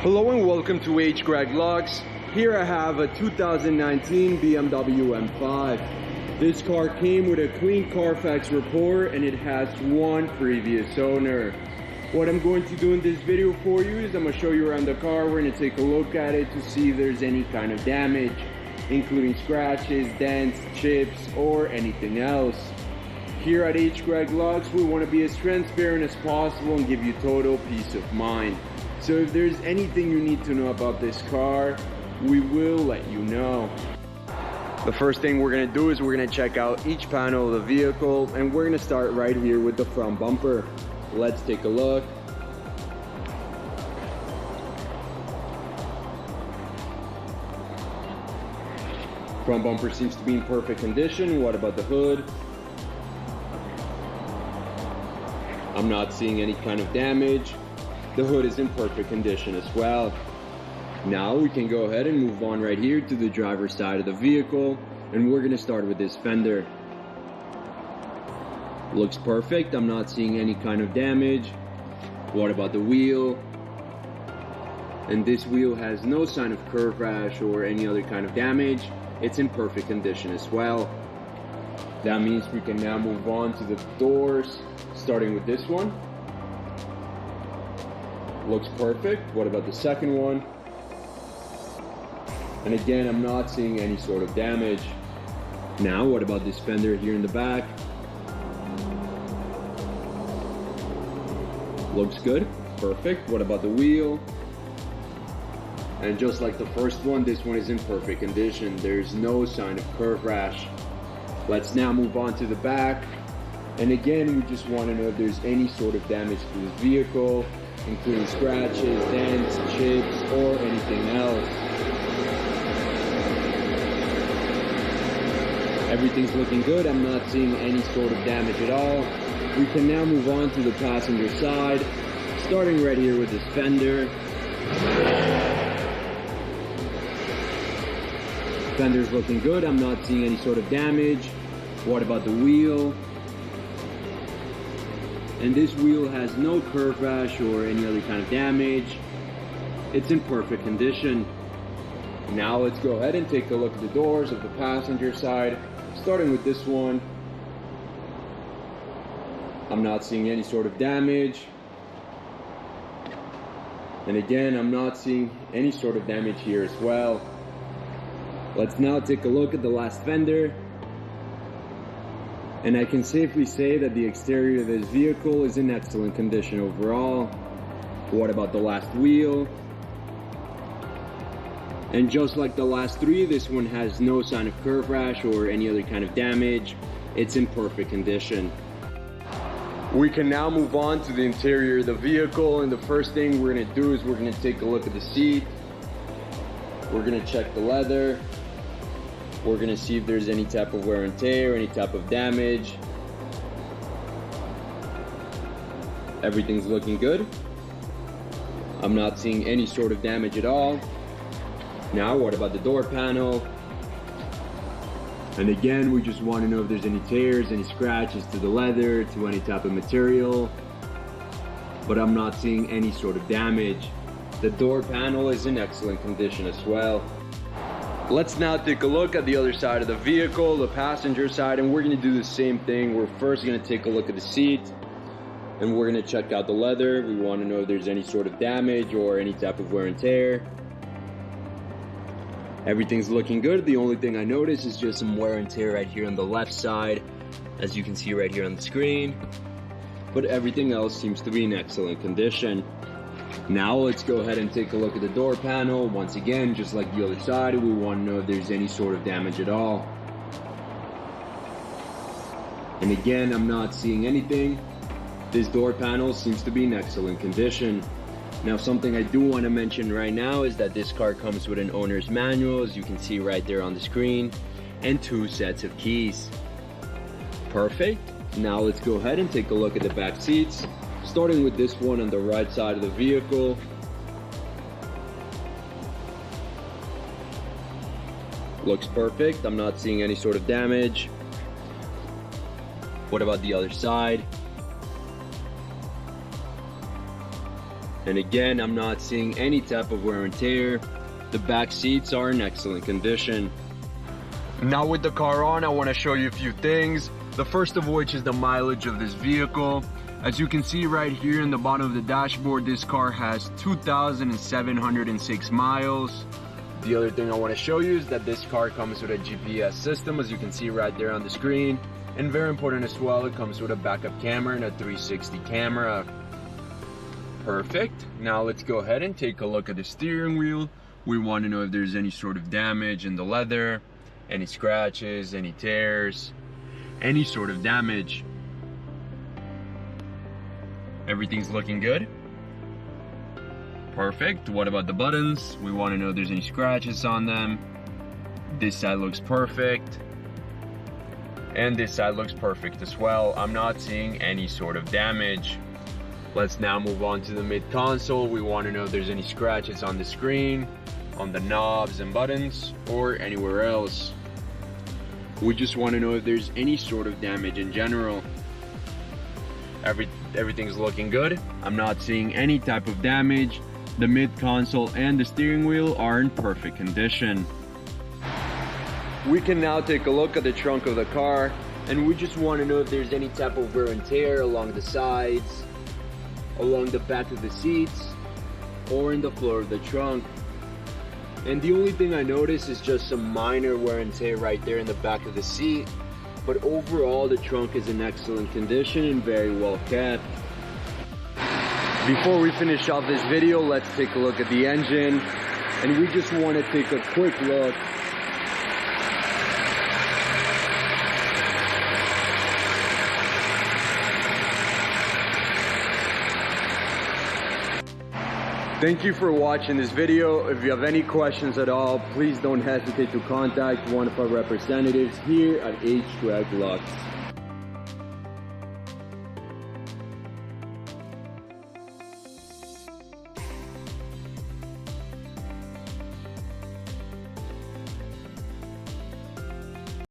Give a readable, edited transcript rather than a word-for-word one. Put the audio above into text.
Hello and welcome to H. Greg Vlogs. Here I have a 2019 BMW M5. This car came with a clean Carfax report and it has one previous owner. What I'm going to do in this video for you is I'm going to show you around the car. We're going to take a look at it to see if there's any kind of damage, including scratches, dents, chips, or anything else. Here at H. Greg Vlogs, we want to be as transparent as possible and give you total peace of mind. So if there's anything you need to know about this car, we will let you know. The first thing we're going to do is we're going to check out each panel of the vehicle, and we're going to start right here with the front bumper. Let's take a look. Front bumper seems to be in perfect condition. What about the hood? I'm not seeing any kind of damage. The hood is in perfect condition as well. Now we can go ahead and move on right here to the driver's side of the vehicle, and we're going to start with this fender. Looks perfect. I'm not seeing any kind of damage. What about the wheel? And this wheel has no sign of curve rash or any other kind of damage. It's in perfect condition as well. That means we can now move on to the doors, starting with this one. Looks perfect. What about the second one? And again, I'm not seeing any sort of damage. Now, what about this fender here in the back? Looks good. Perfect. What about the wheel? And just like the first one, this one is in perfect condition. There's no sign of curve rash. Let's now move on to the back. And again, we just want to know if there's any sort of damage to this vehicle, including scratches, dents, chips, or anything else. Everything's looking good. I'm not seeing any sort of damage at all. We can now move on to the passenger side, starting right here with this fender. Fender's looking good. I'm not seeing any sort of damage. What about the wheel? And this wheel has no curve rash or any other kind of damage. It's in perfect condition. Now let's go ahead and take a look at the doors of the passenger side, starting with this one. I'm not seeing any sort of damage. And again, I'm not seeing any sort of damage here as well. Let's now take a look at the last fender. And I can safely say that the exterior of this vehicle is in excellent condition overall. What about the last wheel? And just like the last three, this one has no sign of curve rash or any other kind of damage. It's in perfect condition. We can now move on to the interior of the vehicle, and the first thing we're going to do is we're going to take a look at the seat. We're going to check the leather. We're going to see if there's any type of wear and tear, any type of damage. Everything's looking good. I'm not seeing any sort of damage at all. Now, what about the door panel? And again, we just want to know if there's any tears, any scratches to the leather, to any type of material. But I'm not seeing any sort of damage. The door panel is in excellent condition as well. Let's now take a look at the other side of the vehicle, the passenger side, and we're going to do the same thing. We're first going to take a look at the seat, and we're going to check out the leather. We want to know if there's any sort of damage or any type of wear and tear. Everything's looking good. The only thing I notice is just some wear and tear right here on the left side, as you can see right here on the screen. But everything else seems to be in excellent condition. Now let's go ahead and take a look at the door panel. Once again, just like the other side, we want to know if there's any sort of damage at all. And again, I'm not seeing anything. This door panel seems to be in excellent condition. Now, something I do want to mention right now is that this car comes with an owner's manual, as you can see right there on the screen, and 2 sets of keys. Perfect. Now let's go ahead and take a look at the back seats, starting with this one on the right side of the vehicle. Looks perfect. I'm not seeing any sort of damage. What about the other side? And again, I'm not seeing any type of wear and tear. The back seats are in excellent condition. Now with the car on, I want to show you a few things. The first of which is the mileage of this vehicle. As you can see right here in the bottom of the dashboard, this car has 2,706 miles. The other thing I want to show you is that this car comes with a GPS system, as you can see right there on the screen. And very important as well, it comes with a backup camera and a 360 camera. Perfect. Now let's go ahead and take a look at the steering wheel. We want to know if there's any sort of damage in the leather, any scratches, any tears, any sort of damage. Everything's looking good. Perfect. What about the buttons? We want to know if there's any scratches on them. This side looks perfect. And this side looks perfect as well. I'm not seeing any sort of damage. Let's now move on to the mid console. We want to know if there's any scratches on the screen, on the knobs and buttons, or anywhere else. We just want to know if there's any sort of damage in general. Everything's looking good. I'm not seeing any type of damage. The mid console and the steering wheel are in perfect condition. We can now take a look at the trunk of the car, and we just want to know if there's any type of wear and tear along the sides, along the back of the seats, or in the floor of the trunk. And the only thing I noticed is just some minor wear and tear right there in the back of the seat. But overall, the trunk is in excellent condition and very well kept. Before we finish off this video, let's take a look at the engine. And we just want to take a quick look. Thank you for watching this video. If you have any questions at all, please don't hesitate to contact one of our representatives here at H. Greg Lux.